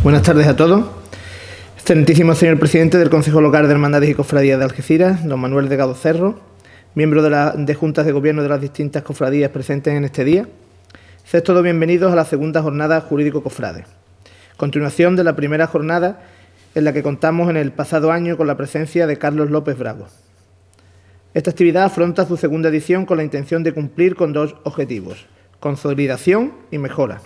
Buenas tardes a todos. Excelentísimo señor presidente del Consejo Local de Hermandades y Cofradías de Algeciras, don Manuel Delgado Cerro, miembros de juntas de gobierno de las distintas cofradías presentes en este día. Sed todos bienvenidos a la segunda jornada jurídico-cofrade. Continuación de la primera jornada en la que contamos en el pasado año con la presencia de Carlos López Bravo. Esta actividad afronta su segunda edición con la intención de cumplir con dos objetivos: consolidación y mejora.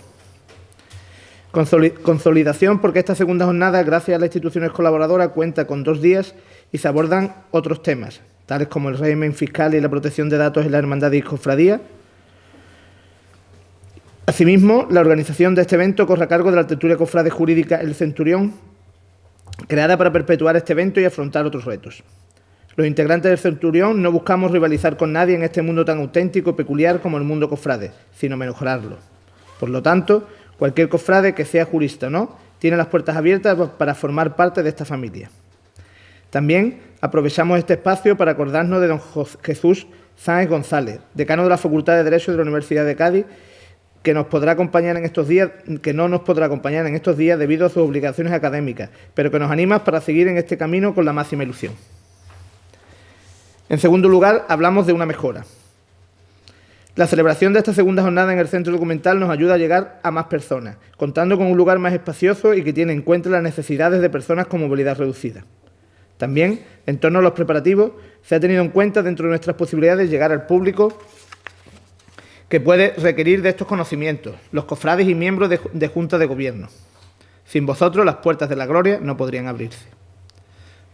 Consolidación porque esta segunda jornada, gracias a las instituciones colaboradoras, cuenta con 2 días y se abordan otros temas, tales como el régimen fiscal y la protección de datos en la hermandad y cofradía. Asimismo, la organización de este evento corre a cargo de la tertulia cofrade jurídica El Centurión, creada para perpetuar este evento y afrontar otros retos. Los integrantes del Centurión no buscamos rivalizar con nadie en este mundo tan auténtico y peculiar como el mundo cofrade, sino mejorarlo. Por lo tanto, cualquier cofrade, que sea jurista o no, tiene las puertas abiertas para formar parte de esta familia. También aprovechamos este espacio para acordarnos de don Jesús Sáenz González, decano de la Facultad de Derecho de la Universidad de Cádiz, que no nos podrá acompañar en estos días debido a sus obligaciones académicas, pero que nos anima para seguir en este camino con la máxima ilusión. En segundo lugar, hablamos de una mejora. La celebración de esta segunda jornada en el Centro Documental nos ayuda a llegar a más personas, contando con un lugar más espacioso y que tiene en cuenta las necesidades de personas con movilidad reducida. También, en torno a los preparativos, se ha tenido en cuenta dentro de nuestras posibilidades llegar al público que puede requerir de estos conocimientos, los cofrades y miembros de Junta de Gobierno. Sin vosotros, las puertas de la gloria no podrían abrirse.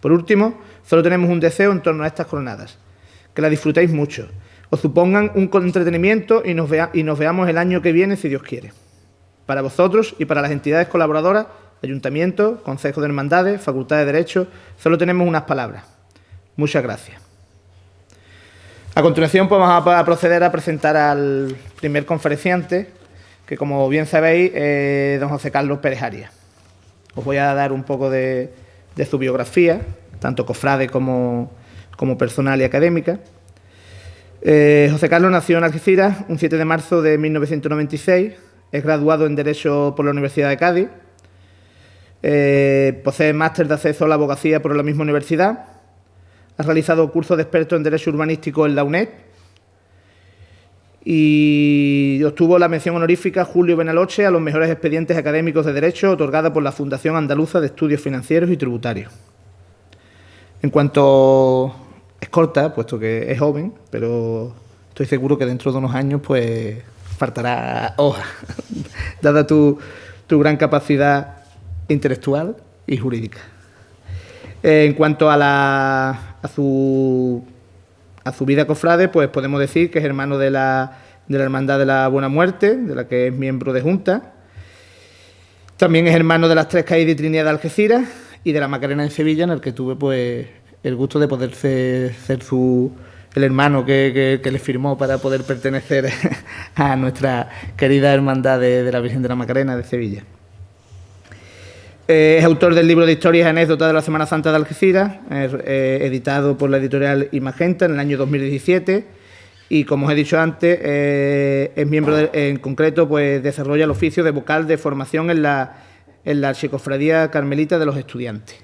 Por último, solo tenemos un deseo en torno a estas jornadas: que la disfrutéis mucho, os supongan un entretenimiento y nos veamos el año que viene, si Dios quiere. Para vosotros y para las entidades colaboradoras, Ayuntamiento, Consejo de Hermandades, Facultad de Derecho, solo tenemos unas palabras: muchas gracias. A continuación, pues vamos a proceder a presentar al primer conferenciante, que, como bien sabéis, es don José Carlos Pérez Arias. Os voy a dar un poco de su biografía, tanto cofrade como personal y académica. José Carlos nació en Algeciras un 7 de marzo de 1996, es graduado en Derecho por la Universidad de Cádiz, posee máster de acceso a la abogacía por la misma universidad, ha realizado cursos de experto en Derecho Urbanístico en la UNED y obtuvo la mención honorífica Julio Benaloche a los mejores expedientes académicos de Derecho, otorgada por la Fundación Andaluza de Estudios Financieros y Tributarios. En cuanto... es corta, puesto que es joven, pero estoy seguro que dentro de unos años pues faltará hoja, dada tu gran capacidad intelectual y jurídica. En cuanto a su vida cofrade, pues podemos decir que es hermano de la Hermandad de la Buena Muerte, de la que es miembro de Junta. También es hermano de las Tres Caídas de Trinidad de Algeciras y de la Macarena en Sevilla, en el que tuve pues el gusto de poder ser el hermano que le firmó para poder pertenecer a nuestra querida hermandad de la Virgen de la Macarena de Sevilla. Es autor del libro de historias y anécdotas de la Semana Santa de Algeciras, editado por la editorial Imagenta en el año 2017, y, como os he dicho antes, es miembro en concreto, pues desarrolla el oficio de vocal de formación en la Archicofradía Carmelita de los Estudiantes.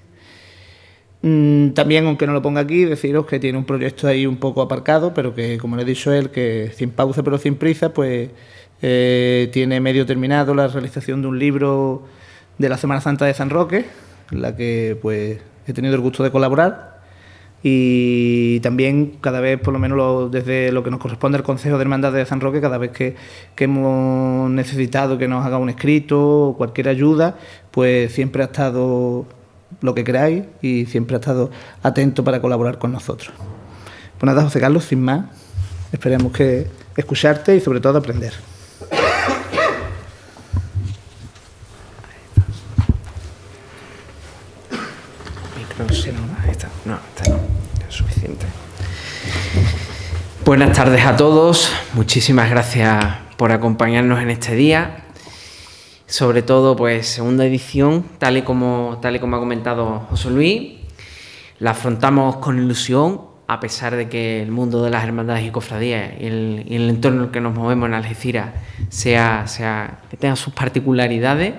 También, aunque no lo ponga aquí, deciros que tiene un proyecto ahí un poco aparcado, pero que, como le he dicho él, que sin pausa pero sin prisa, pues tiene medio terminado la realización de un libro de la Semana Santa de San Roque, en la que pues he tenido el gusto de colaborar, y también cada vez, por lo menos desde lo que nos corresponde al Consejo de Hermandades de San Roque, cada vez que hemos necesitado que nos haga un escrito o cualquier ayuda, pues siempre ha estado lo que queráis y siempre ha estado atento para colaborar con nosotros. Pues nada, José Carlos, sin más, esperemos que escucharte y sobre todo aprender. No, es suficiente. Buenas tardes a todos, muchísimas gracias por acompañarnos en este día. Sobre todo, pues, segunda edición, tal y como ha comentado José Luis, la afrontamos con ilusión, a pesar de que el mundo de las hermandades y cofradías y el entorno en el que nos movemos en Algeciras que tenga sus particularidades,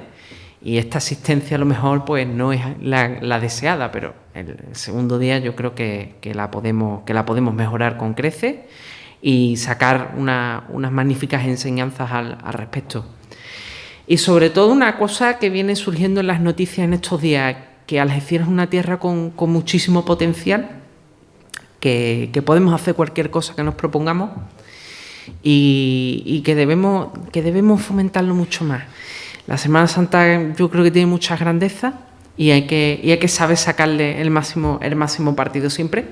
y esta asistencia a lo mejor pues no es la deseada, pero el segundo día yo creo que la podemos mejorar con creces y sacar unas magníficas enseñanzas al respecto. Y sobre todo una cosa que viene surgiendo en las noticias en estos días, que Algeciras es una tierra con muchísimo potencial, que podemos hacer cualquier cosa que nos propongamos y que debemos fomentarlo mucho más. La Semana Santa yo creo que tiene mucha grandeza y hay que saber sacarle el máximo partido siempre.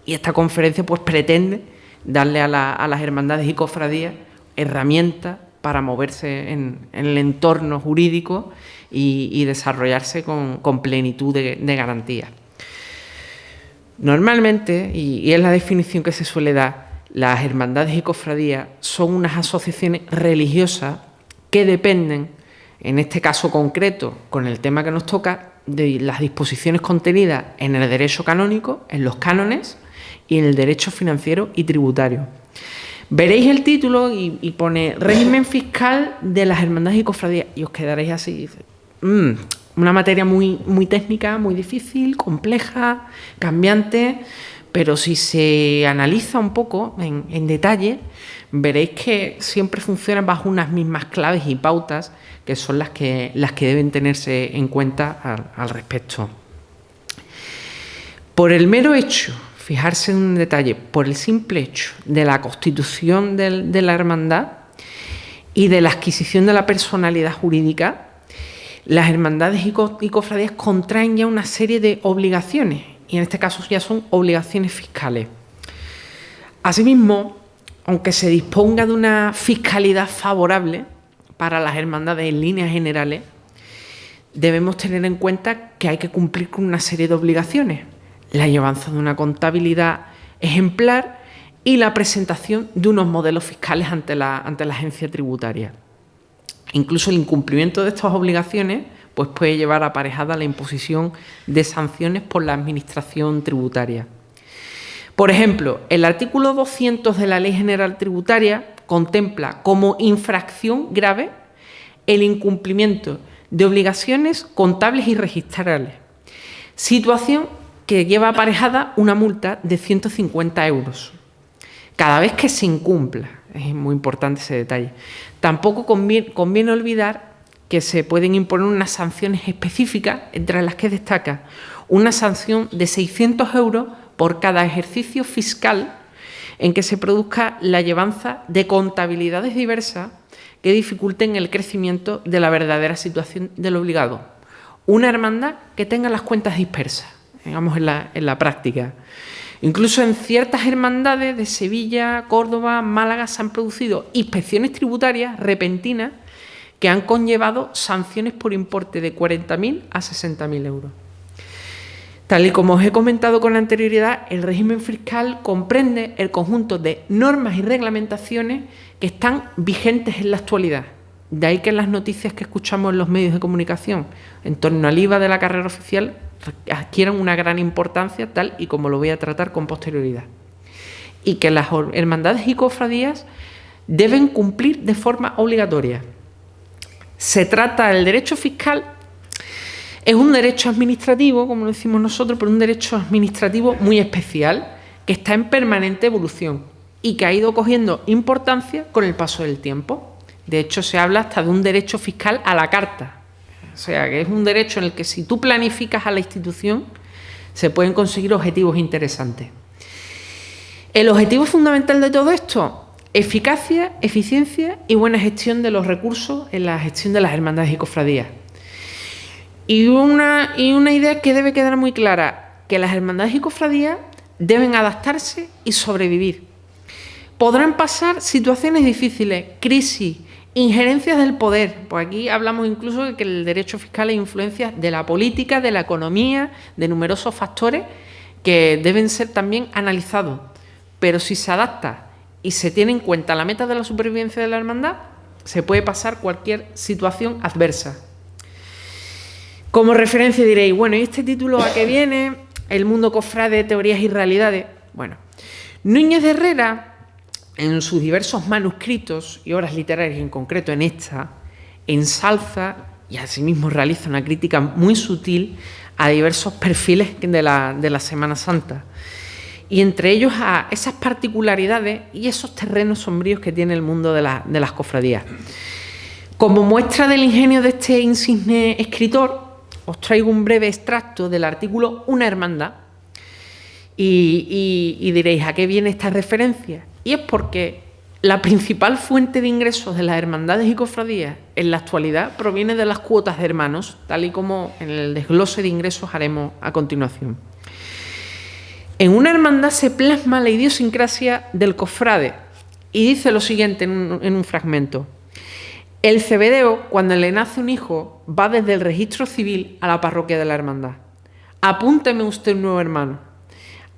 Y esta conferencia pues pretende darle a las hermandades y cofradías herramientas para moverse en el entorno jurídico y desarrollarse con plenitud de garantía. Normalmente, y es la definición que se suele dar, las hermandades y cofradías son unas asociaciones religiosas que dependen, en este caso concreto, con el tema que nos toca, de las disposiciones contenidas en el derecho canónico, en los cánones y en el derecho financiero y tributario. Veréis el título y pone régimen fiscal de las hermandades y cofradías y os quedaréis así. Una materia muy técnica, muy difícil, compleja, cambiante, pero si se analiza un poco en detalle, veréis que siempre funcionan bajo unas mismas claves y pautas que son las que deben tenerse en cuenta al respecto. Por el mero hecho, fijarse en un detalle, por el simple hecho de la constitución de la hermandad y de la adquisición de la personalidad jurídica, las hermandades y cofradías contraen ya una serie de obligaciones, y en este caso ya son obligaciones fiscales. Asimismo, aunque se disponga de una fiscalidad favorable para las hermandades en líneas generales, debemos tener en cuenta que hay que cumplir con una serie de obligaciones: la llevanza de una contabilidad ejemplar y la presentación de unos modelos fiscales ante la agencia tributaria. Incluso el incumplimiento de estas obligaciones pues puede llevar aparejada la imposición de sanciones por la Administración tributaria. Por ejemplo, el artículo 200 de la Ley General Tributaria contempla como infracción grave el incumplimiento de obligaciones contables y registrales, situación que lleva aparejada una multa de 150 euros cada vez que se incumpla. Es muy importante ese detalle. Tampoco conviene olvidar que se pueden imponer unas sanciones específicas, entre las que destaca una sanción de 600 euros por cada ejercicio fiscal en que se produzca la llevanza de contabilidades diversas que dificulten el crecimiento de la verdadera situación del obligado. Una hermandad que tenga las cuentas dispersas, digamos en la práctica. Incluso en ciertas hermandades de Sevilla, Córdoba, Málaga se han producido inspecciones tributarias repentinas que han conllevado sanciones por importe de 40.000 a 60.000 euros. Tal y como os he comentado con anterioridad, el régimen fiscal comprende el conjunto de normas y reglamentaciones que están vigentes en la actualidad. De ahí que las noticias que escuchamos en los medios de comunicación en torno al IVA de la carrera oficial adquieran una gran importancia, tal y como lo voy a tratar con posterioridad. Y que las hermandades y cofradías deben cumplir de forma obligatoria. Se trata del derecho fiscal, es un derecho administrativo, como lo decimos nosotros, pero un derecho administrativo muy especial, que está en permanente evolución y que ha ido cogiendo importancia con el paso del tiempo. De hecho, se habla hasta de un derecho fiscal a la carta. O sea, que es un derecho en el que si tú planificas a la institución, se pueden conseguir objetivos interesantes. El objetivo fundamental de todo esto: eficacia, eficiencia y buena gestión de los recursos en la gestión de las hermandades y cofradías. Y una idea que debe quedar muy clara: que las hermandades y cofradías deben adaptarse y sobrevivir. Podrán pasar situaciones difíciles, crisis, injerencias del poder. Pues aquí hablamos incluso de que el derecho fiscal es influencia de la política, de la economía, de numerosos factores que deben ser también analizados. Pero si se adapta y se tiene en cuenta la meta de la supervivencia de la hermandad, se puede pasar cualquier situación adversa. Como referencia diréis, bueno, ¿y este título a qué viene? El mundo cofrade, teorías y realidades. Bueno, Núñez de Herrera, en sus diversos manuscritos y obras literarias, en concreto en esta, ensalza y asimismo realiza una crítica muy sutil a diversos perfiles de la Semana Santa, y entre ellos a esas particularidades y esos terrenos sombríos que tiene el mundo de las cofradías. Como muestra del ingenio de este insigne escritor, os traigo un breve extracto del artículo Una hermandad, y diréis, ¿a qué viene esta referencia? Y es porque la principal fuente de ingresos de las hermandades y cofradías en la actualidad proviene de las cuotas de hermanos, tal y como en el desglose de ingresos haremos a continuación. En una hermandad se plasma la idiosincrasia del cofrade, y dice lo siguiente en un fragmento: el cebedeo, cuando le nace un hijo, va desde el registro civil a la parroquia de la hermandad. Apúnteme usted un nuevo hermano.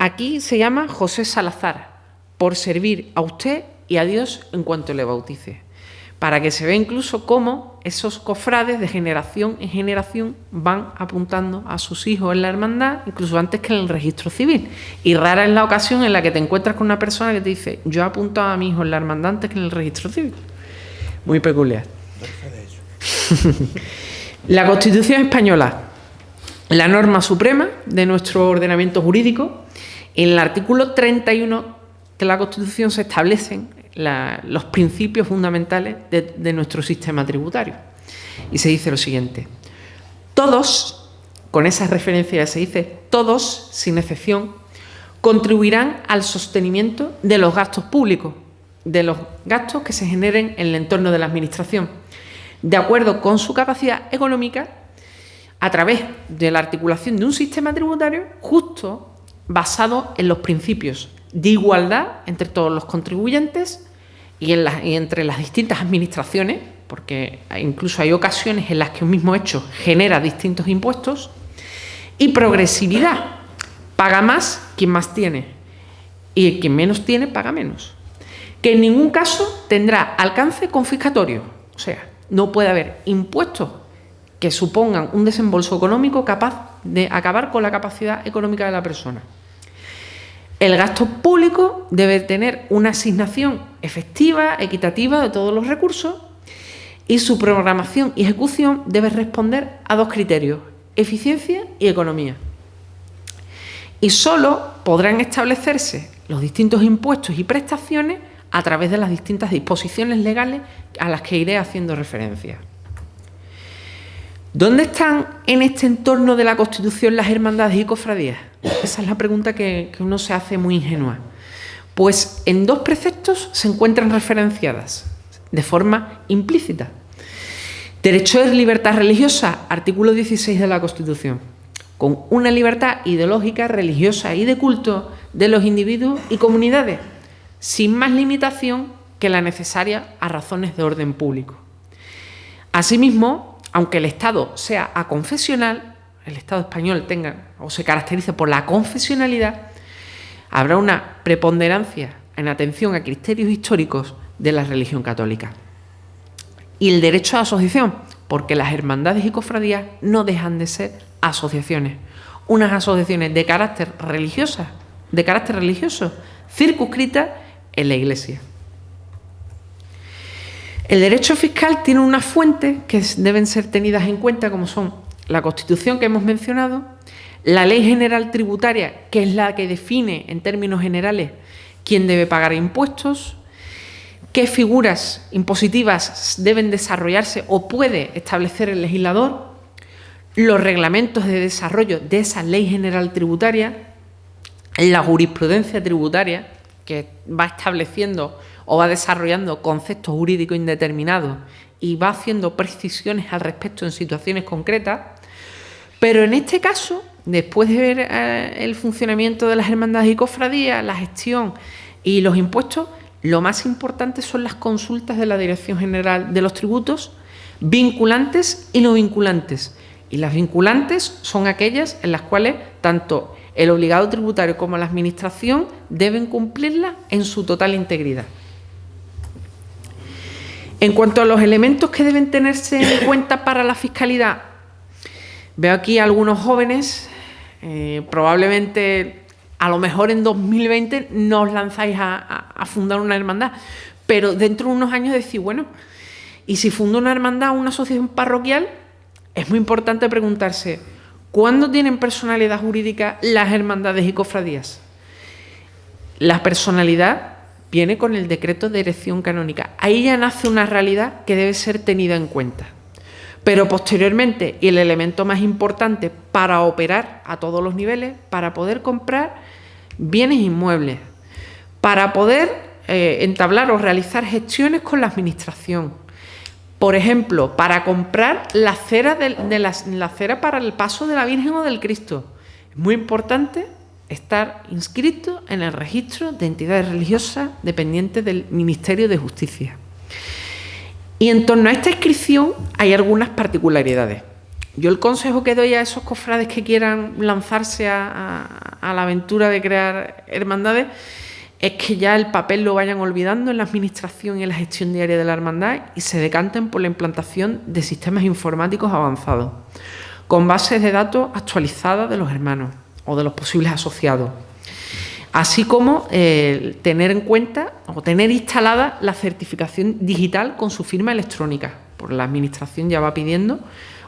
Aquí se llama José Salazar, por servir a usted y a Dios en cuanto le bautice. Para que se vea incluso cómo esos cofrades de generación en generación van apuntando a sus hijos en la hermandad, incluso antes que en el registro civil. Y rara es la ocasión en la que te encuentras con una persona que te dice: yo he apuntado a mi hijo en la hermandad antes que en el registro civil. Muy peculiar. La Constitución española, la norma suprema de nuestro ordenamiento jurídico, en el artículo 31 de la Constitución se establecen los principios fundamentales de nuestro sistema tributario. Y se dice lo siguiente: todos, con esa referencia se dice, todos, sin excepción, contribuirán al sostenimiento de los gastos públicos, de los gastos que se generen en el entorno de la Administración, de acuerdo con su capacidad económica, a través de la articulación de un sistema tributario justo, basado en los principios de igualdad entre todos los contribuyentes y entre las distintas administraciones, porque incluso hay ocasiones en las que un mismo hecho genera distintos impuestos, y progresividad. Paga más quien más tiene, y quien menos tiene paga menos. Que en ningún caso tendrá alcance confiscatorio, o sea, no puede haber impuestos que supongan un desembolso económico capaz de acabar con la capacidad económica de la persona. El gasto público debe tener una asignación efectiva, equitativa de todos los recursos, y su programación y ejecución debe responder a dos criterios: eficiencia y economía. Y solo podrán establecerse los distintos impuestos y prestaciones a través de las distintas disposiciones legales a las que iré haciendo referencia. ¿Dónde están en este entorno de la Constitución las hermandades y cofradías? Esa es la pregunta que uno se hace muy ingenua. Pues en dos preceptos se encuentran referenciadas de forma implícita. Derecho de libertad religiosa, artículo 16 de la Constitución, con una libertad ideológica, religiosa y de culto de los individuos y comunidades, sin más limitación que la necesaria a razones de orden público. Asimismo, aunque el Estado sea aconfesional, el Estado español tenga o se caracterice por la confesionalidad, habrá una preponderancia en atención a criterios históricos de la religión católica. Y el derecho a asociación, porque las hermandades y cofradías no dejan de ser asociaciones, unas asociaciones de carácter religioso, circunscritas en la Iglesia. El derecho fiscal tiene unas fuentes que deben ser tenidas en cuenta, como son la Constitución que hemos mencionado, la Ley General Tributaria, que es la que define en términos generales quién debe pagar impuestos, qué figuras impositivas deben desarrollarse o puede establecer el legislador, los reglamentos de desarrollo de esa Ley General Tributaria, la jurisprudencia tributaria, que va estableciendo o va desarrollando conceptos jurídicos indeterminados y va haciendo precisiones al respecto en situaciones concretas. Pero en este caso, después de ver el funcionamiento de las hermandades y cofradías, la gestión y los impuestos, lo más importante son las consultas de la Dirección General de los Tributos, vinculantes y no vinculantes. Y las vinculantes son aquellas en las cuales tanto el obligado tributario como la Administración deben cumplirlas en su total integridad. En cuanto a los elementos que deben tenerse en cuenta para la fiscalidad, veo aquí a algunos jóvenes, probablemente a lo mejor en 2020 no os lanzáis a fundar una hermandad, pero dentro de unos años decís, bueno, ¿y si fundo una hermandad o una asociación parroquial? es muy importante preguntarse, ¿cuándo tienen personalidad jurídica las hermandades y cofradías? La personalidad viene con el decreto de erección canónica. Ahí ya nace una realidad que debe ser tenida en cuenta. Pero posteriormente, y el elemento más importante para operar a todos los niveles, para poder comprar bienes inmuebles, para poder entablar o realizar gestiones con la administración. Por ejemplo, para comprar la cera, la cera para el paso de la Virgen o del Cristo. Es muy importante estar inscrito en el registro de entidades religiosas dependientes del Ministerio de Justicia. Y en torno a esta inscripción hay algunas particularidades. Yo el consejo que doy a esos cofrades que quieran lanzarse a la aventura de crear hermandades es que ya el papel lo vayan olvidando en la administración y en la gestión diaria de la hermandad y se decanten por la implantación de sistemas informáticos avanzados, con bases de datos actualizadas de los hermanos o de los posibles asociados, así como tener en cuenta o tener instalada la certificación digital con su firma electrónica, porque la administración ya va pidiendo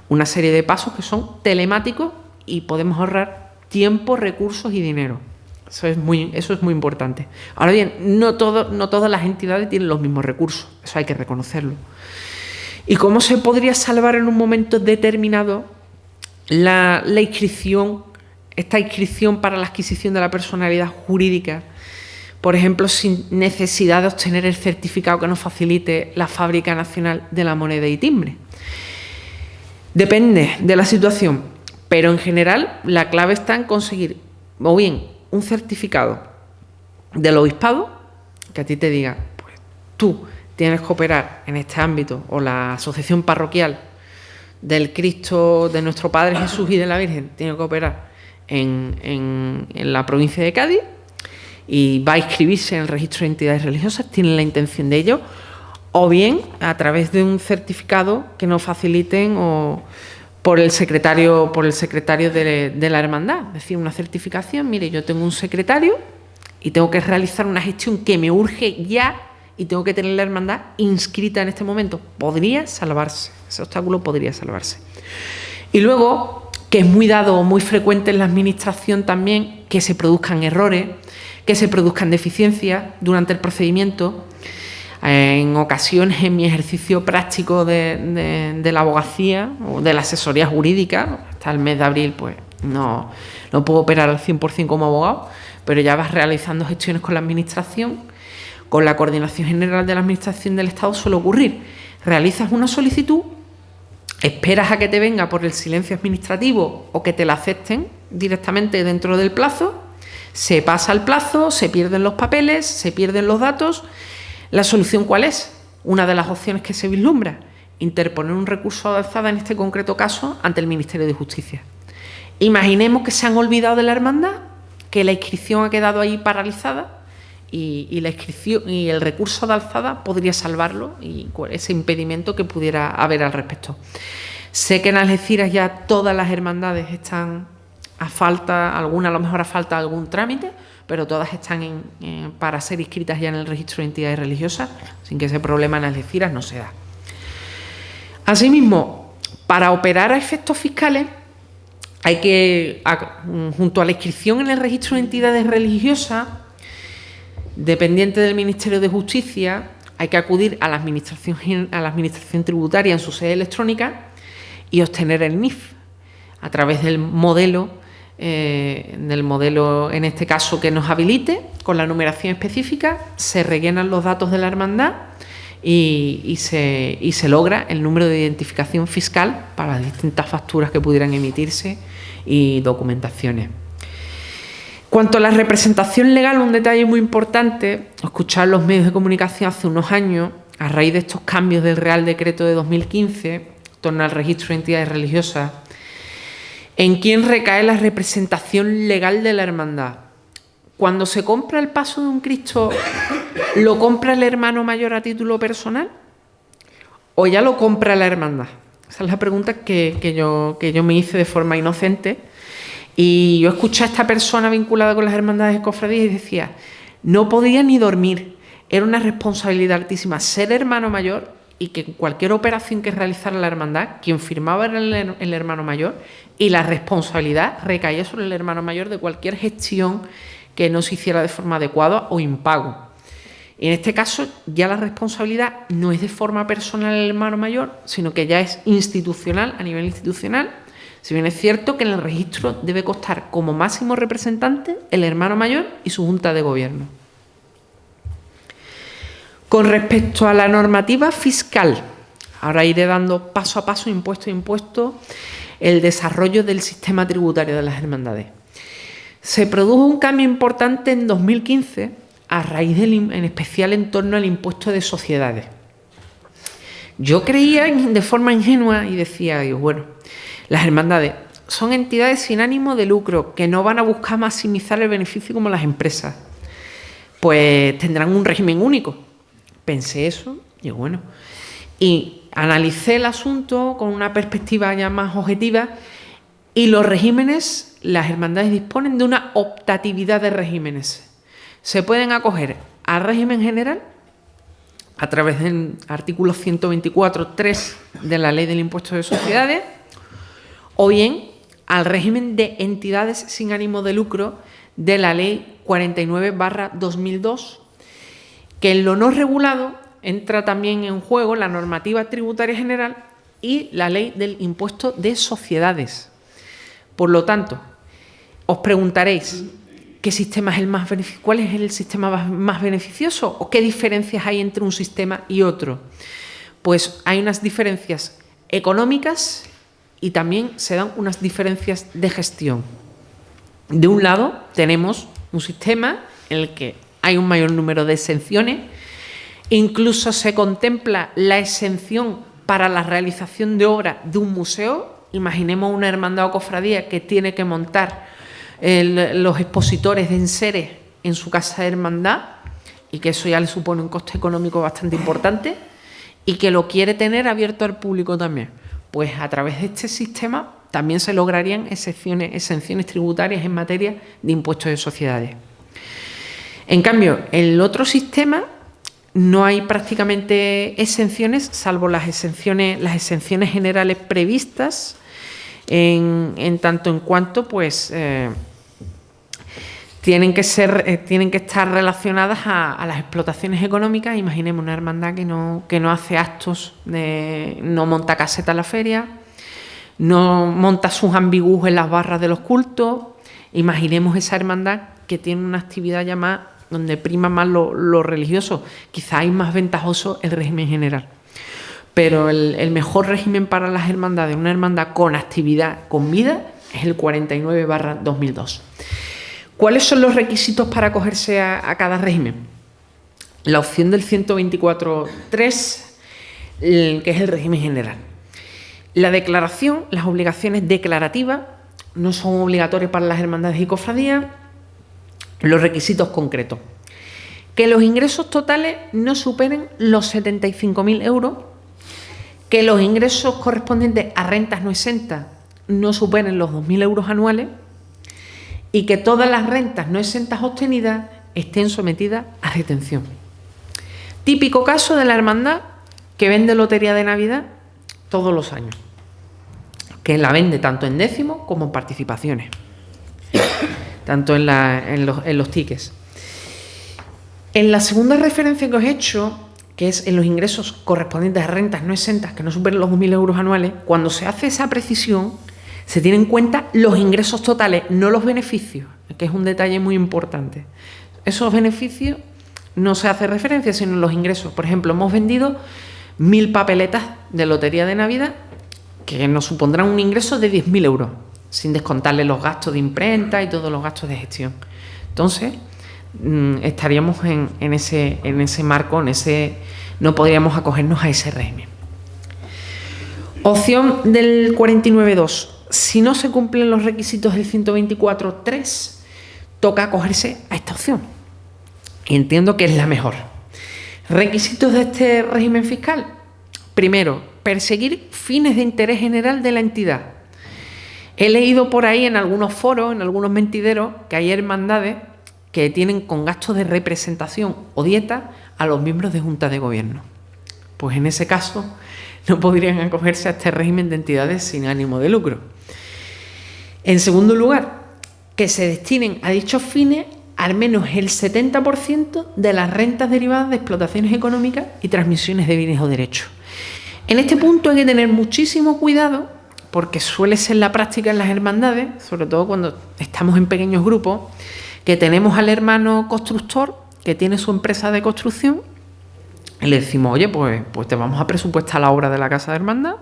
una serie de pasos que son telemáticos y podemos ahorrar tiempo, recursos y dinero. Eso es muy importante. Ahora bien, no todas las entidades tienen los mismos recursos, eso hay que reconocerlo. ¿Y cómo se podría salvar en un momento determinado la inscripción, esta inscripción para la adquisición de la personalidad jurídica? Por ejemplo, sin necesidad de obtener el certificado que nos facilite la Fábrica Nacional de la Moneda y Timbre. Depende de la situación, pero en general la clave está en conseguir o bien un certificado del obispado que a ti te diga, pues tú tienes que operar en este ámbito, o la asociación parroquial del Cristo de nuestro Padre Jesús y de la Virgen tiene que operar en la provincia de Cádiz y va a inscribirse en el registro de entidades religiosas, tienen la intención de ello, o bien a través de un certificado que nos faciliten o por el secretario de la hermandad, es decir, una certificación. Mire, yo tengo un secretario y tengo que realizar una gestión que me urge ya y tengo que tener la hermandad inscrita en este momento. Podría salvarse, ese obstáculo podría salvarse. Y luego, que es muy dado, muy frecuente en la administración también, que se produzcan errores, que se produzcan deficiencias durante el procedimiento. En ocasiones, en mi ejercicio práctico de la abogacía o de la asesoría jurídica, hasta el mes de abril, pues no puedo operar al 100% como abogado, pero ya vas realizando gestiones con la administración, con la Coordinación General de la Administración del Estado suele ocurrir. Realizas una solicitud, esperas a que te venga por el silencio administrativo o que te la acepten directamente dentro del plazo, se pasa el plazo, se pierden los papeles, se pierden los datos. ¿La solución cuál es? Una de las opciones que se vislumbra, interponer un recurso de alzada, en este concreto caso, ante el Ministerio de Justicia. Imaginemos que se han olvidado de la hermandad, que la inscripción ha quedado ahí paralizada y la inscripción y el recurso de alzada podría salvarlo y ese impedimento que pudiera haber al respecto. Sé que en Algeciras ya todas las hermandades están a falta, alguna a lo mejor a falta de algún trámite, pero todas están para ser inscritas ya en el registro de entidades religiosas, sin que ese problema en Algeciras no se da. Asimismo, para operar a efectos fiscales, hay que, junto a la inscripción en el registro de entidades religiosas, dependiente del Ministerio de Justicia, hay que acudir a la administración tributaria en su sede electrónica y obtener el NIF a través del modelo en este caso que nos habilite con la numeración específica, se rellenan los datos de la hermandad y se logra el número de identificación fiscal para las distintas facturas que pudieran emitirse y documentaciones. Cuanto a la representación legal, un detalle muy importante, escuchar los medios de comunicación hace unos años, a raíz de estos cambios del Real Decreto de 2015, en torno al registro de entidades religiosas, ¿en quién recae la representación legal de la hermandad? Cuando se compra el paso de un Cristo, ¿lo compra el hermano mayor a título personal? ¿O ya lo compra la hermandad? Esa es la pregunta que yo me hice de forma inocente. Y yo escuché a esta persona vinculada con las hermandades de cofradías y decía, no podía ni dormir, era una responsabilidad altísima ser hermano mayor y que cualquier operación que realizara la hermandad, quien firmaba era el hermano mayor y la responsabilidad recaía sobre el hermano mayor de cualquier gestión que no se hiciera de forma adecuada o impago. En este caso, ya la responsabilidad no es de forma personal del hermano mayor, sino que ya es institucional, a nivel institucional. Si bien es cierto que en el registro debe constar como máximo representante el hermano mayor y su junta de gobierno. Con respecto a la normativa fiscal, ahora iré dando paso a paso, impuesto a impuesto, el desarrollo del sistema tributario de las hermandades. Se produjo un cambio importante en 2015 a raíz en especial en torno al impuesto de sociedades. Yo creía de forma ingenua y decía, bueno, las hermandades son entidades sin ánimo de lucro que no van a buscar maximizar el beneficio como las empresas, pues tendrán un régimen único. Pensé eso y bueno, y analicé el asunto con una perspectiva ya más objetiva y los regímenes, las hermandades disponen de una optatividad de regímenes. Se pueden acoger al régimen general a través del artículo 124.3 de la Ley del Impuesto de Sociedades o bien al régimen de entidades sin ánimo de lucro de la Ley 49/2002, que en lo no regulado entra también en juego la normativa tributaria general y la Ley del Impuesto de Sociedades. Por lo tanto, os preguntaréis, ¿qué sistema es el más beneficioso? ¿Cuál es el sistema más beneficioso? ¿O qué diferencias hay entre un sistema y otro? Pues hay unas diferencias económicas y también se dan unas diferencias de gestión. De un lado, tenemos un sistema en el que hay un mayor número de exenciones, incluso se contempla la exención para la realización de obras de un museo. Imaginemos una hermandad o cofradía que tiene que montar los expositores de enseres en su casa de hermandad y que eso ya le supone un coste económico bastante importante y que lo quiere tener abierto al público también. Pues a través de este sistema también se lograrían exenciones tributarias en materia de impuestos de sociedades. En cambio, en el otro sistema no hay prácticamente exenciones, salvo las exenciones generales previstas, en tanto en cuanto pues tienen que estar relacionadas a las explotaciones económicas. Imaginemos una hermandad que no hace actos, no monta caseta en la feria, no monta sus ambigús en las barras de los cultos. Imaginemos esa hermandad que tiene una actividad ya más donde prima más lo religioso. Quizá es más ventajoso el régimen general. Pero el mejor régimen para las hermandades, una hermandad con actividad, con vida, es el 49/2002. ¿Cuáles son los requisitos para acogerse a cada régimen? La opción del 124.3, que es el régimen general. La declaración, las obligaciones declarativas, no son obligatorias para las hermandades y cofradías. Los requisitos concretos: que los ingresos totales no superen los 75.000 euros, que los ingresos correspondientes a rentas no exentas no superen los 2.000 euros anuales y que todas las rentas no exentas obtenidas estén sometidas a retención. Típico caso de la hermandad que vende lotería de Navidad todos los años, que la vende tanto en décimos como en participaciones, tanto en los tickets. En la segunda referencia que os he hecho, que es en los ingresos correspondientes a rentas no exentas que no superen los 2.000 euros anuales, cuando se hace esa precisión se tienen en cuenta los ingresos totales, no los beneficios, que es un detalle muy importante. Esos beneficios no se hace referencia, sino los ingresos. Por ejemplo, hemos vendido 1.000 papeletas de lotería de Navidad que nos supondrán un ingreso de 10.000 euros, sin descontarle los gastos de imprenta y todos los gastos de gestión. Entonces, estaríamos en ese marco, no podríamos acogernos a ese régimen. Opción del 49.2. Si no se cumplen los requisitos del 124.3, toca acogerse a esta opción. Y entiendo que es la mejor. Requisitos de este régimen fiscal. Primero, perseguir fines de interés general de la entidad. He leído por ahí en algunos foros, en algunos mentideros, que hay hermandades que tienen con gastos de representación o dieta a los miembros de junta de gobierno. pues en ese caso no podrían acogerse a este régimen de entidades sin ánimo de lucro. En segundo lugar, que se destinen a dichos fines al menos el 70% de las rentas derivadas de explotaciones económicas y transmisiones de bienes o derechos. En este punto hay que tener muchísimo cuidado porque suele ser la práctica en las hermandades, sobre todo cuando estamos en pequeños grupos, que tenemos al hermano constructor que tiene su empresa de construcción y le decimos, oye, pues te vamos a presupuestar la obra de la casa de hermandad,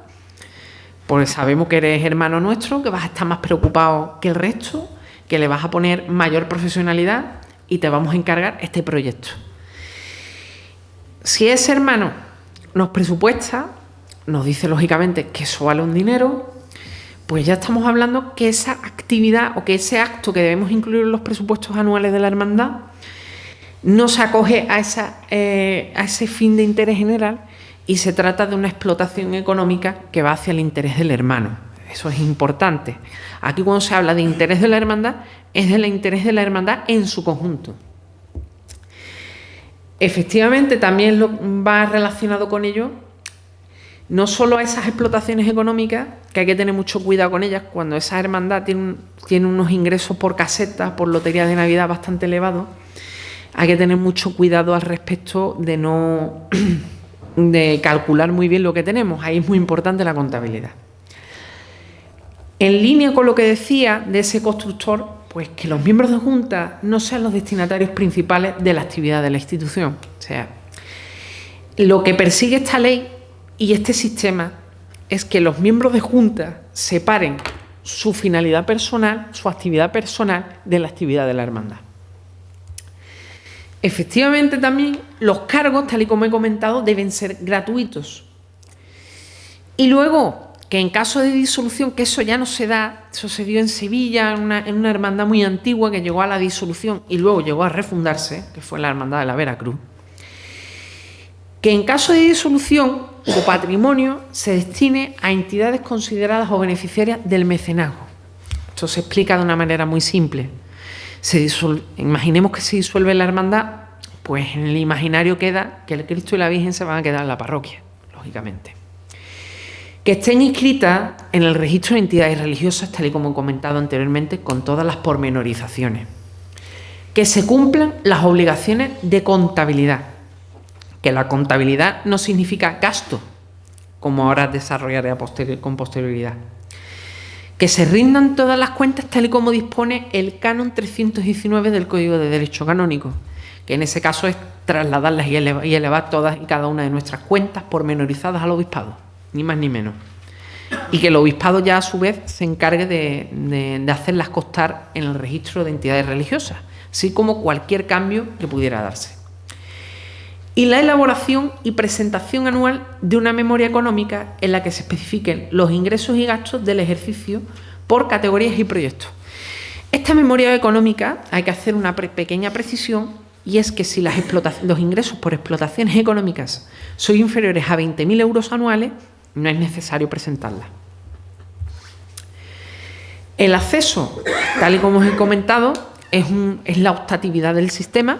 pues sabemos que eres hermano nuestro, que vas a estar más preocupado que el resto, que le vas a poner mayor profesionalidad y te vamos a encargar este proyecto. Si ese hermano nos presupuesta, nos dice lógicamente que eso vale un dinero, pues ya estamos hablando que esa actividad o que ese acto que debemos incluir en los presupuestos anuales de la hermandad no se acoge a ese fin de interés general y se trata de una explotación económica que va hacia el interés del hermano. Eso es importante. Aquí cuando se habla de interés de la hermandad, es del interés de la hermandad en su conjunto. Efectivamente, también va relacionado con ello, no solo a esas explotaciones económicas, que hay que tener mucho cuidado con ellas, cuando esa hermandad tiene unos ingresos por casetas, por lotería de Navidad bastante elevados, hay que tener mucho cuidado al respecto de calcular muy bien lo que tenemos. Ahí es muy importante la contabilidad. En línea con lo que decía de ese constructor, pues que los miembros de junta no sean los destinatarios principales de la actividad de la institución. O sea, lo que persigue esta ley y este sistema es que los miembros de junta separen su finalidad personal, su actividad personal, de la actividad de la hermandad. Efectivamente, también los cargos, tal y como he comentado, deben ser gratuitos. Y luego, que en caso de disolución, que eso ya no se da, eso se dio en Sevilla, en una hermandad muy antigua que llegó a la disolución y luego llegó a refundarse, que fue la hermandad de la Veracruz, que en caso de disolución o patrimonio se destine a entidades consideradas o beneficiarias del mecenazgo. Esto se explica de una manera muy simple. Imaginemos que se disuelve la hermandad, pues en el imaginario queda que el Cristo y la Virgen se van a quedar en la parroquia, lógicamente. Que estén inscritas en el registro de entidades religiosas, tal y como he comentado anteriormente, con todas las pormenorizaciones. Que se cumplan las obligaciones de contabilidad. Que la contabilidad no significa gasto, como ahora desarrollaré con posterioridad. Que se rindan todas las cuentas tal y como dispone el canon 319 del Código de Derecho Canónico, que en ese caso es trasladarlas y elevar todas y cada una de nuestras cuentas pormenorizadas al obispado, ni más ni menos. Y que el obispado ya a su vez se encargue de hacerlas constar en el registro de entidades religiosas, así como cualquier cambio que pudiera darse. Y la elaboración y presentación anual de una memoria económica en la que se especifiquen los ingresos y gastos del ejercicio por categorías y proyectos. Esta memoria económica hay que hacer una pequeña precisión, y es que si los ingresos por explotaciones económicas son inferiores a 20.000 euros anuales, no es necesario presentarla. El acceso, tal y como os he comentado, es la optatividad del sistema.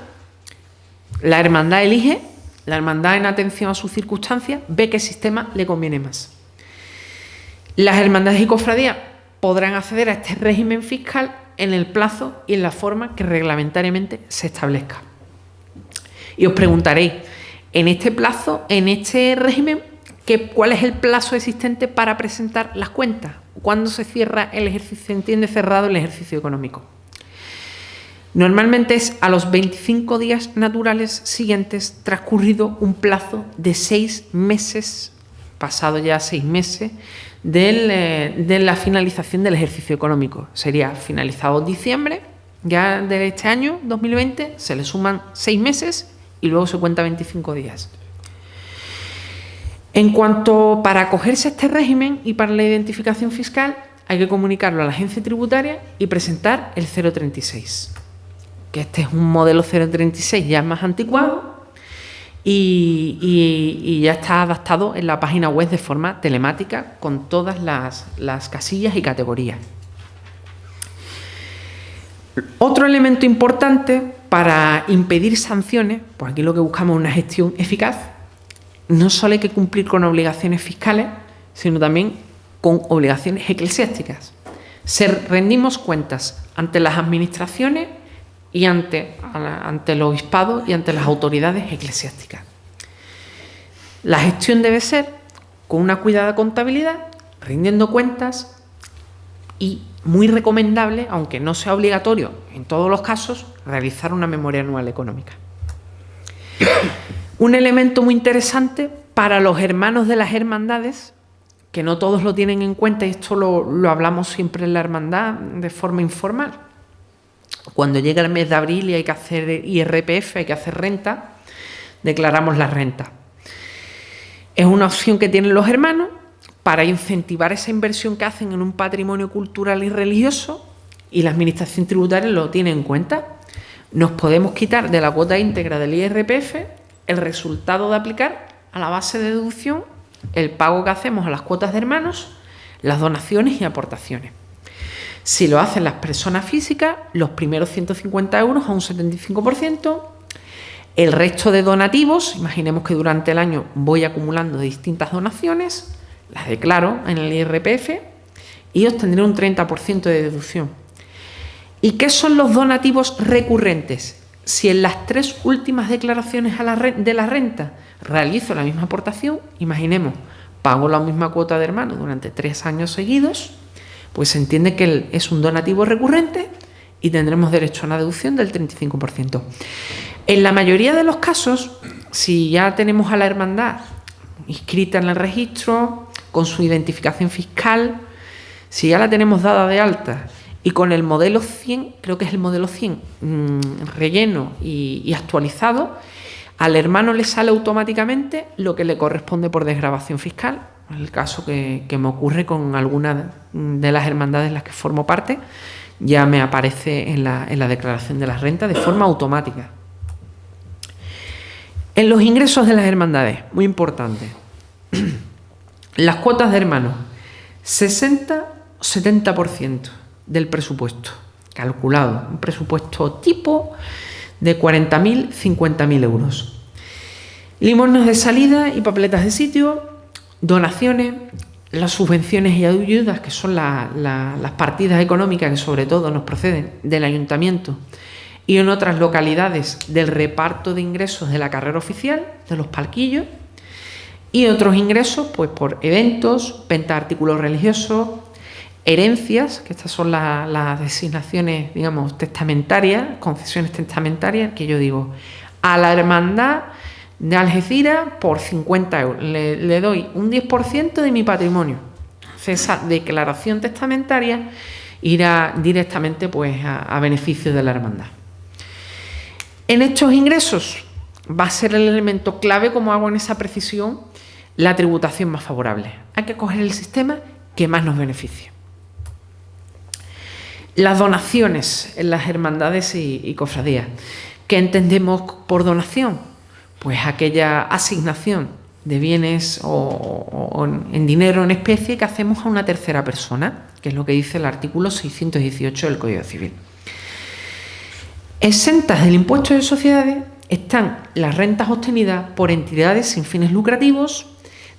La hermandad elige, la hermandad en atención a sus circunstancias ve qué sistema le conviene más. Las hermandades y cofradías podrán acceder a este régimen fiscal en el plazo y en la forma que reglamentariamente se establezca. Y os preguntaréis, en este plazo, en este régimen, ¿cuál es el plazo existente para presentar las cuentas? ¿Cuándo se cierra el ejercicio, se entiende cerrado el ejercicio económico? Normalmente es a los 25 días naturales siguientes, transcurrido un plazo de 6 meses, pasado ya 6 meses, de la finalización del ejercicio económico. Sería finalizado diciembre, ya de este año, 2020, se le suman 6 meses y luego se cuenta 25 días. En cuanto para acogerse a este régimen y para la identificación fiscal, hay que comunicarlo a la agencia tributaria y presentar el 036. Que este es un modelo 036 ya más anticuado y ya está adaptado en la página web de forma telemática con todas las casillas y categorías. Otro elemento importante para impedir sanciones, pues aquí lo que buscamos es una gestión eficaz, no solo hay que cumplir con obligaciones fiscales, sino también con obligaciones eclesiásticas. Rendimos cuentas ante las administraciones y ante el obispado y ante las autoridades eclesiásticas. La gestión debe ser con una cuidada contabilidad, rindiendo cuentas y muy recomendable, aunque no sea obligatorio en todos los casos, realizar una memoria anual económica. Un elemento muy interesante para los hermanos de las hermandades, que no todos lo tienen en cuenta, y esto lo hablamos siempre en la hermandad de forma informal. Cuando llega el mes de abril y hay que hacer IRPF, hay que hacer renta, declaramos la renta. Es una opción que tienen los hermanos para incentivar esa inversión que hacen en un patrimonio cultural y religioso, y la Administración Tributaria lo tiene en cuenta. Nos podemos quitar de la cuota íntegra del IRPF el resultado de aplicar a la base de deducción el pago que hacemos a las cuotas de hermanos, las donaciones y aportaciones. Si lo hacen las personas físicas, los primeros 150 euros a un 75%, el resto de donativos, imaginemos que durante el año voy acumulando distintas donaciones, las declaro en el IRPF y obtendré un 30% de deducción. ¿Y qué son los donativos recurrentes? Si en las 3 últimas declaraciones de la renta realizo la misma aportación, imaginemos, pago la misma cuota de hermano durante 3 años seguidos, pues se entiende que es un donativo recurrente y tendremos derecho a una deducción del 35%. En la mayoría de los casos, si ya tenemos a la hermandad inscrita en el registro, con su identificación fiscal, si ya la tenemos dada de alta y con el modelo 100, creo que es el modelo 100, relleno y actualizado, al hermano le sale automáticamente lo que le corresponde por desgravación fiscal. En el caso que me ocurre con alguna de las hermandades en las que formo parte, ya me aparece en la declaración de las rentas de forma automática. En los ingresos de las hermandades, muy importante, las cuotas de hermanos, 60-70% del presupuesto calculado, un presupuesto tipo de 40.000, 50.000 euros. Limosnas de salida y papeletas de sitio, donaciones, las subvenciones y ayudas, que son las partidas económicas que sobre todo nos proceden del ayuntamiento y en otras localidades del reparto de ingresos de la carrera oficial, de los palquillos, y otros ingresos pues por eventos, venta de artículos religiosos, herencias, que estas son las designaciones, digamos, testamentarias, concesiones testamentarias, que yo digo, a la hermandad de Algeciras por 50 euros, le doy un 10% de mi patrimonio. Esa declaración testamentaria irá directamente pues a beneficio de la hermandad. En estos ingresos va a ser el elemento clave, como hago en esa precisión, la tributación más favorable. Hay que coger el sistema que más nos beneficie. Las donaciones en las hermandades y cofradías. ¿Qué entendemos por donación? Pues aquella asignación de bienes o en dinero en especie que hacemos a una tercera persona, que es lo que dice el artículo 618 del Código Civil. Exentas del impuesto de sociedades están las rentas obtenidas por entidades sin fines lucrativos,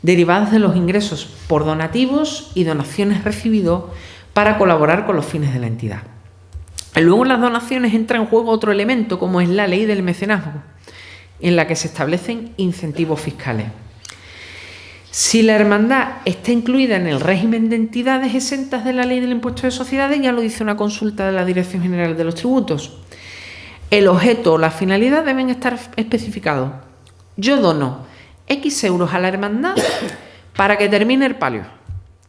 derivadas de los ingresos por donativos y donaciones recibidos para colaborar con los fines de la entidad. Luego en las donaciones entra en juego otro elemento, como es la ley del mecenazgo, en la que se establecen incentivos fiscales. Si la hermandad está incluida en el régimen de entidades exentas de la ley del impuesto de sociedades, ya lo dice una consulta de la Dirección General de los Tributos, el objeto o la finalidad deben estar especificados. Yo dono X euros a la hermandad para que termine el palio.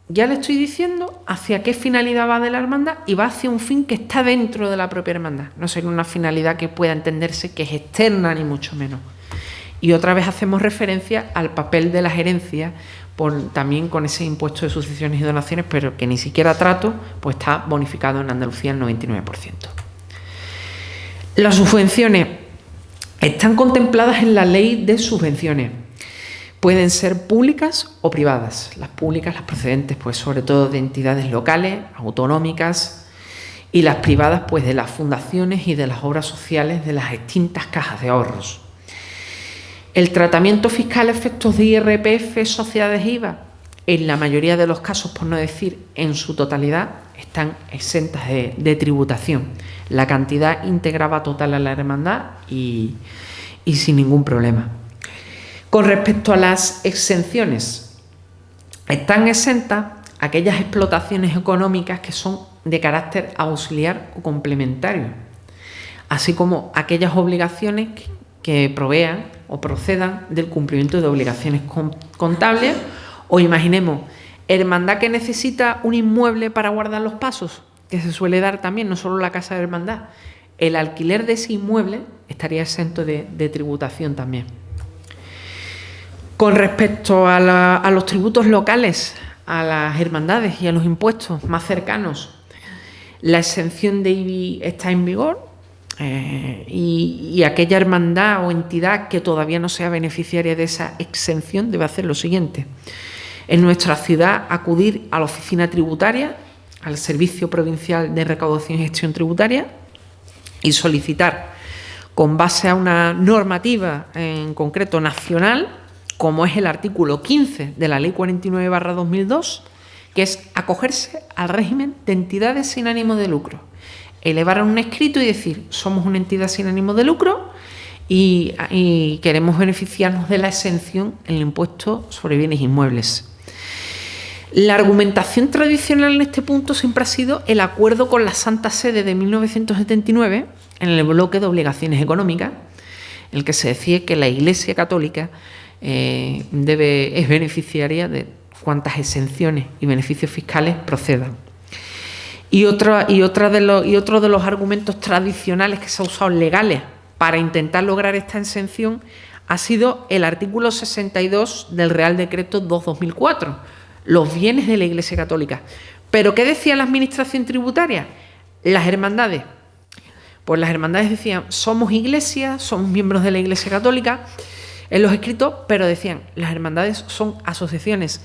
Ya le estoy diciendo hacia qué finalidad va de la hermandad y va hacia un fin que está dentro de la propia hermandad. No sería una finalidad que pueda entenderse que es externa, ni mucho menos. Y otra vez hacemos referencia al papel de las herencias, también con ese impuesto de sucesiones y donaciones, pero que ni siquiera trato, pues está bonificado en Andalucía el 99%. Las subvenciones están contempladas en la ley de subvenciones. Pueden ser públicas o privadas. Las públicas, las procedentes, pues sobre todo de entidades locales, autonómicas, y las privadas, pues de las fundaciones y de las obras sociales de las extintas cajas de ahorros. El tratamiento fiscal a efectos de IRPF, sociedades IVA, en la mayoría de los casos, por no decir en su totalidad, están exentas de tributación. La cantidad integraba total a la hermandad y sin ningún problema. Con respecto a las exenciones, están exentas aquellas explotaciones económicas que son de carácter auxiliar o complementario, así como aquellas obligaciones que provean o procedan del cumplimiento de obligaciones contables, o imaginemos, hermandad que necesita un inmueble para guardar los pasos, que se suele dar también, no solo la casa de hermandad, el alquiler de ese inmueble estaría exento de tributación también. Con respecto a los tributos locales, a las hermandades y a los impuestos más cercanos, la exención de IBI está en vigor y aquella hermandad o entidad que todavía no sea beneficiaria de esa exención debe hacer lo siguiente: en nuestra ciudad acudir a la oficina tributaria, al Servicio Provincial de Recaudación y Gestión Tributaria, y solicitar, con base a una normativa en concreto nacional, como es el artículo 15 de la Ley 49/2002, que es acogerse al régimen de entidades sin ánimo de lucro. Elevar un escrito y decir: somos una entidad sin ánimo de lucro y queremos beneficiarnos de la exención en el impuesto sobre bienes inmuebles. La argumentación tradicional en este punto siempre ha sido el acuerdo con la Santa Sede de 1979 en el bloque de obligaciones económicas, en el que se decía que la Iglesia Católica es beneficiaria de cuantas exenciones y beneficios fiscales procedan. Y otro de los argumentos tradicionales que se ha usado legales para intentar lograr esta exención ha sido el artículo 62 del Real Decreto 2/2004, los bienes de la Iglesia Católica. ¿Pero qué decía la Administración tributaria? Las hermandades. Pues las hermandades decían: somos iglesia, somos miembros de la Iglesia Católica, en los escritos, pero decían: las hermandades son asociaciones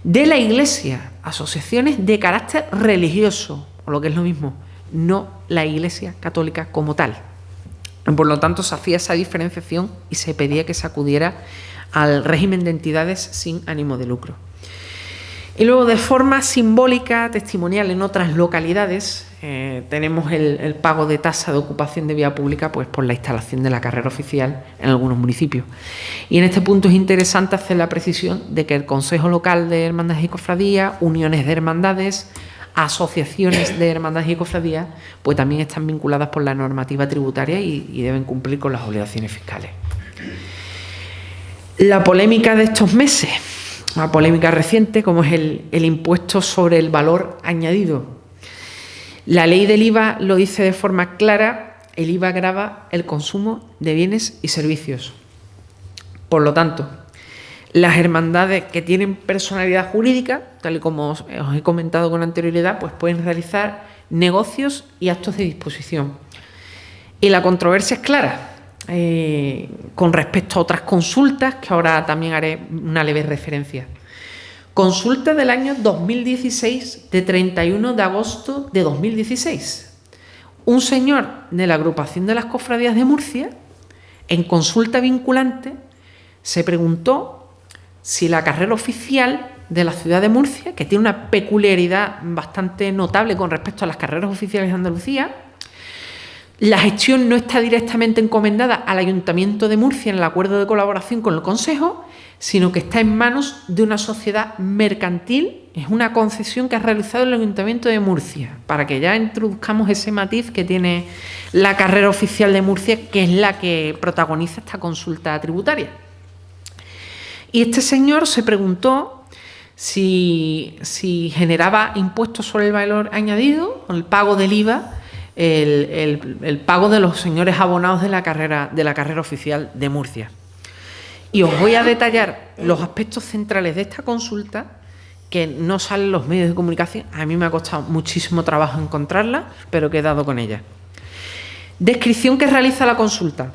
de la Iglesia, asociaciones de carácter religioso, o lo que es lo mismo, no la Iglesia Católica como tal. Por lo tanto, se hacía esa diferenciación y se pedía que se acudiera al régimen de entidades sin ánimo de lucro. Y luego, de forma simbólica, testimonial, en otras localidades, tenemos el pago de tasa de ocupación de vía pública, pues por la instalación de la carrera oficial en algunos municipios. Y en este punto es interesante hacer la precisión de que el Consejo Local de Hermandades y Cofradías, uniones de hermandades, asociaciones de hermandades y cofradías, pues también están vinculadas por la normativa tributaria y deben cumplir con las obligaciones fiscales. La polémica de estos meses, una polémica reciente, como es el impuesto sobre el valor añadido. La ley del IVA lo dice de forma clara: el IVA grava el consumo de bienes y servicios. Por lo tanto, las hermandades que tienen personalidad jurídica, tal y como os he comentado con anterioridad, pues pueden realizar negocios y actos de disposición. Y la controversia es clara con respecto a otras consultas, que ahora también haré una leve referencia. Consulta del año 2016, de 31 de agosto de 2016. Un señor de la agrupación de las cofradías de Murcia, en consulta vinculante, se preguntó si la carrera oficial de la ciudad de Murcia, que tiene una peculiaridad bastante notable con respecto a las carreras oficiales de Andalucía, la gestión no está directamente encomendada al Ayuntamiento de Murcia en el acuerdo de colaboración con el Consejo, sino que está en manos de una sociedad mercantil. Es una concesión que ha realizado el Ayuntamiento de Murcia, para que ya introduzcamos ese matiz que tiene la carrera oficial de Murcia, que es la que protagoniza esta consulta tributaria. Y este señor se preguntó si generaba impuestos sobre el valor añadido, el pago del IVA, el pago de los señores abonados de la carrera oficial de Murcia. Y os voy a detallar los aspectos centrales de esta consulta, que no salen en los medios de comunicación. A mí me ha costado muchísimo trabajo encontrarla, pero he quedado con ella. Descripción que realiza la consulta.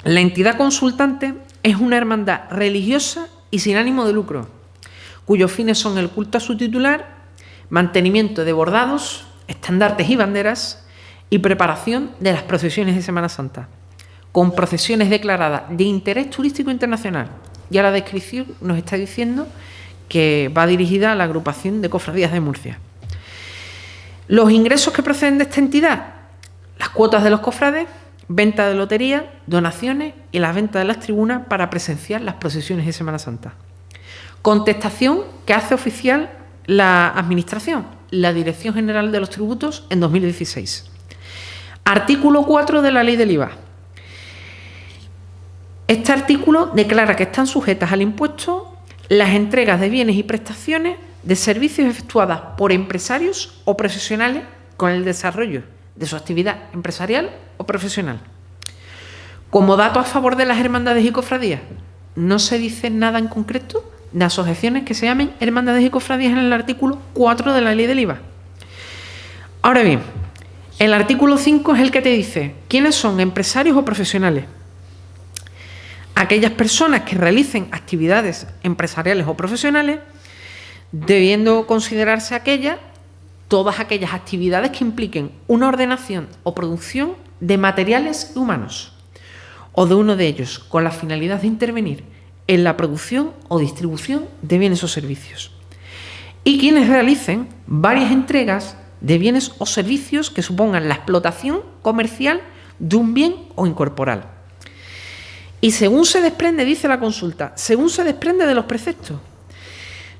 La entidad consultante es una hermandad religiosa y sin ánimo de lucro, cuyos fines son el culto a su titular, mantenimiento de bordados, estandartes y banderas y preparación de las procesiones de Semana Santa. con procesiones declaradas de interés turístico internacional. Ya la descripción nos está diciendo que va dirigida a la agrupación de cofradías de Murcia. Los ingresos que proceden de esta entidad: las cuotas de los cofrades, venta de lotería, donaciones y la venta de las tribunas para presenciar las procesiones de Semana Santa. Contestación que hace oficial la Administración, la Dirección General de los Tributos, en 2016. Artículo 4 de la Ley del IVA. Este artículo declara que están sujetas al impuesto las entregas de bienes y prestaciones de servicios efectuadas por empresarios o profesionales con el desarrollo de su actividad empresarial o profesional. Como dato a favor de las hermandades y cofradías, no se dice nada en concreto de asociaciones que se llamen hermandades y cofradías en el artículo 4 de la Ley del IVA. Ahora bien, el artículo 5 es el que te dice quiénes son empresarios o profesionales. Aquellas personas que realicen actividades empresariales o profesionales, debiendo considerarse todas aquellas actividades que impliquen una ordenación o producción de materiales humanos o de uno de ellos con la finalidad de intervenir en la producción o distribución de bienes o servicios. Y quienes realicen varias entregas de bienes o servicios que supongan la explotación comercial de un bien o incorporal. Y según se desprende, dice la consulta, según se desprende de los preceptos,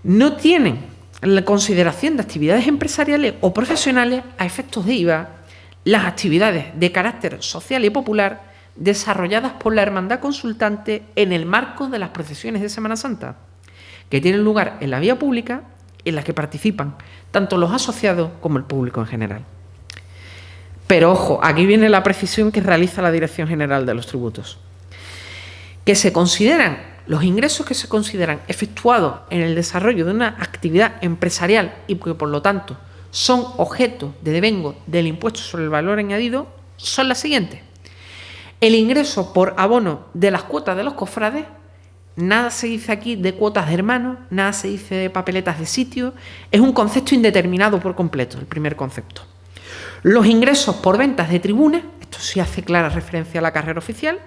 no tienen la consideración de actividades empresariales o profesionales a efectos de IVA las actividades de carácter social y popular desarrolladas por la hermandad consultante en el marco de las procesiones de Semana Santa, que tienen lugar en la vía pública, en las que participan tanto los asociados como el público en general. Pero ojo, aquí viene la precisión que realiza la Dirección General de los Tributos, que se consideran los ingresos que se consideran efectuados en el desarrollo de una actividad empresarial y que por lo tanto son objeto de devengo del impuesto sobre el valor añadido son las siguientes: el ingreso por abono de las cuotas de los cofrades, nada se dice aquí de cuotas de hermanos, nada se dice de papeletas de sitio, es un concepto indeterminado por completo, el primer concepto. Los ingresos por ventas de tribunas, esto sí hace clara referencia a la carrera oficial,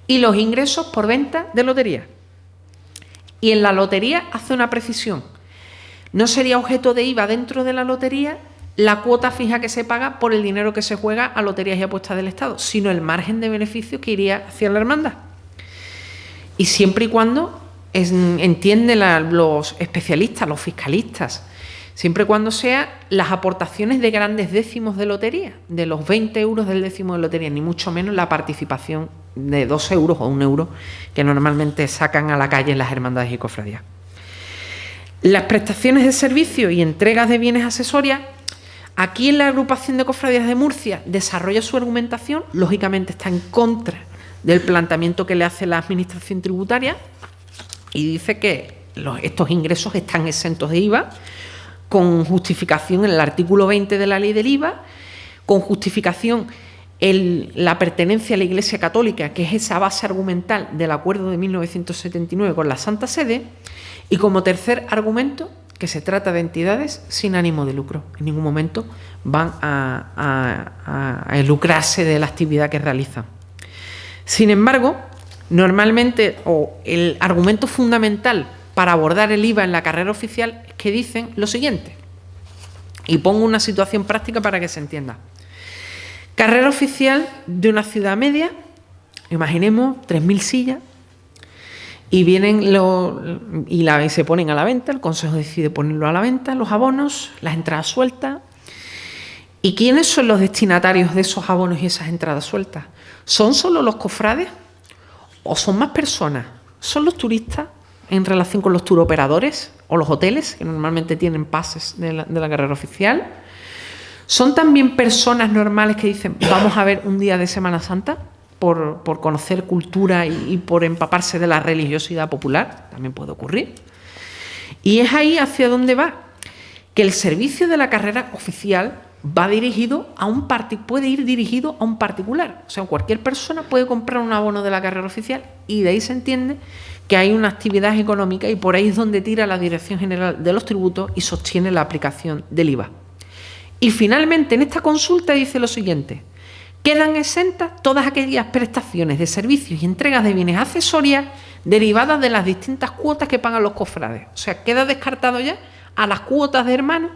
y los ingresos por venta de lotería. Y en la lotería hace una precisión: no sería objeto de IVA dentro de la lotería la cuota fija que se paga por el dinero que se juega a loterías y apuestas del Estado, sino el margen de beneficios que iría hacia la hermandad. Y siempre y cuando entienden los especialistas, los fiscalistas, siempre y cuando sean las aportaciones de grandes décimos de lotería, de los 20 euros del décimo de lotería, ni mucho menos la participación de 2 euros o 1 euro que normalmente sacan a la calle las hermandades y cofradías. Las prestaciones de servicio y entregas de bienes accesorias, aquí en la agrupación de cofradías de Murcia desarrolla su argumentación, lógicamente está en contra del planteamiento que le hace la Administración tributaria y dice que estos ingresos están exentos de IVA, con justificación en el artículo 20 de la Ley del IVA, con justificación la pertenencia a la Iglesia Católica, que es esa base argumental del acuerdo de 1979 con la Santa Sede, y como tercer argumento, que se trata de entidades sin ánimo de lucro. En ningún momento van a lucrarse de la actividad que realizan. Sin embargo, normalmente, el argumento fundamental para abordar el IVA en la carrera oficial es que dicen lo siguiente, y pongo una situación práctica para que se entienda. Carrera oficial de una ciudad media, imaginemos 3.000 sillas, y vienen y se ponen a la venta, el Consejo decide ponerlo a la venta, los abonos, las entradas sueltas. ¿Y quiénes son los destinatarios de esos abonos y esas entradas sueltas? ¿Son solo los cofrades o son más personas? ¿Son los turistas en relación con los turoperadores o los hoteles, que normalmente tienen pases de la carrera oficial? ¿Son también personas normales que dicen vamos a ver un día de Semana Santa por conocer cultura y por empaparse de la religiosidad popular? También puede ocurrir. Y es ahí hacia donde va, que el servicio de la carrera oficial va dirigido puede ir dirigido a un particular. O sea, cualquier persona puede comprar un abono de la carrera oficial y de ahí se entiende que hay una actividad económica y por ahí es donde tira la Dirección General de los Tributos y sostiene la aplicación del IVA. Y finalmente en esta consulta dice lo siguiente: Quedan exentas todas aquellas prestaciones de servicios y entregas de bienes accesorias derivadas de las distintas cuotas que pagan los cofrades. O sea, queda descartado ya a las cuotas de hermanos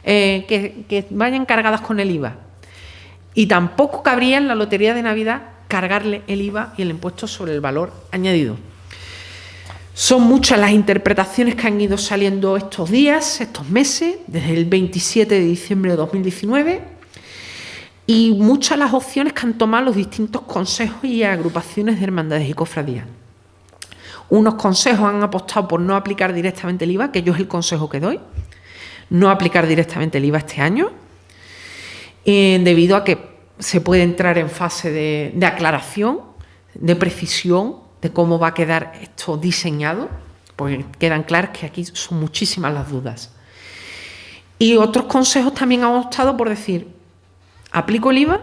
que vayan cargadas con el IVA. Y tampoco cabría en la Lotería de Navidad cargarle el IVA y el impuesto sobre el valor añadido. Son muchas las interpretaciones que han ido saliendo estos días, estos meses, desde el 27 de diciembre de 2019, y muchas las opciones que han tomado los distintos consejos y agrupaciones de hermandades y cofradías. Unos consejos han apostado por no aplicar directamente el IVA, que yo es el consejo que doy, no aplicar directamente el IVA este año, debido a que se puede entrar en fase de aclaración, de precisión, de cómo va a quedar esto diseñado, porque quedan claras que aquí son muchísimas las dudas. Y otros consejos también han optado por decir, aplico el IVA,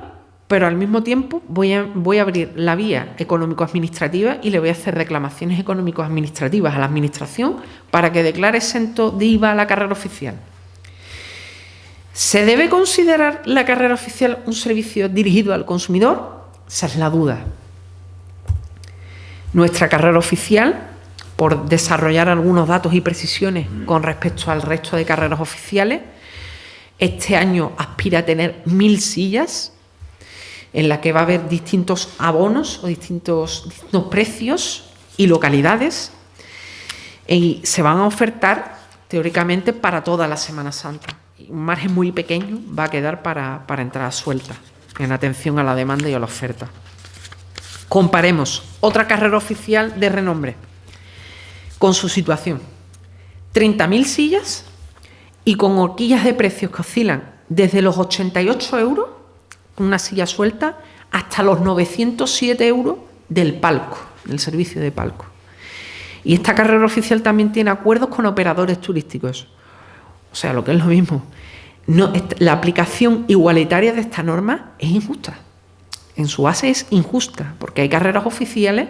pero al mismo tiempo voy a abrir la vía económico-administrativa y le voy a hacer reclamaciones económico-administrativas a la Administración para que declare exento de IVA a la carrera oficial. ¿Se debe considerar la carrera oficial un servicio dirigido al consumidor? Esa es la duda. Nuestra carrera oficial, por desarrollar algunos datos y precisiones con respecto al resto de carreras oficiales, este año aspira a tener 1000 sillas, en la que va a haber distintos abonos o distintos precios y localidades, y se van a ofertar teóricamente para toda la Semana Santa. Un margen muy pequeño va a quedar para entrada suelta, en atención a la demanda y a la oferta. Comparemos otra carrera oficial de renombre con su situación. 30.000 sillas y con horquillas de precios que oscilan desde los 88 euros, una silla suelta, hasta los 907 euros del palco, del servicio de palco. Y esta carrera oficial también tiene acuerdos con operadores turísticos. O sea, lo que es lo mismo. La aplicación igualitaria de esta norma es injusta. En su base es injusta, porque hay carreras oficiales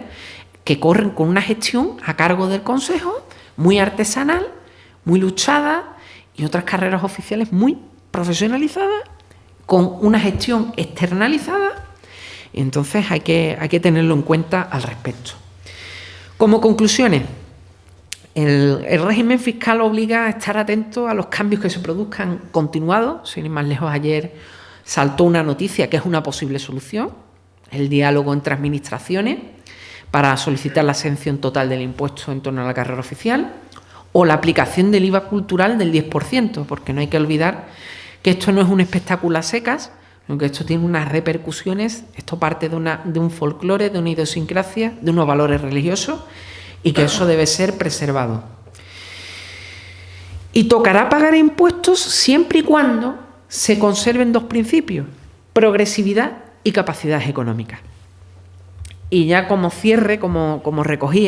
que corren con una gestión a cargo del Consejo, muy artesanal, muy luchada, y otras carreras oficiales muy profesionalizadas, con una gestión externalizada. Entonces hay que tenerlo en cuenta al respecto. Como conclusiones, el régimen fiscal obliga a estar atento a los cambios que se produzcan continuados. Sin ir más lejos, ayer saltó una noticia que es una posible solución, el diálogo entre administraciones para solicitar la exención total del impuesto en torno a la carrera oficial, o la aplicación del IVA cultural del 10%, porque no hay que olvidar que esto no es un espectáculo a secas, sino que esto tiene unas repercusiones, esto parte de un folclore, de una idiosincrasia, de unos valores religiosos, y que eso debe ser preservado. Y tocará pagar impuestos siempre y cuando se conserven dos principios: progresividad y capacidad económica. Y ya como cierre, como recogí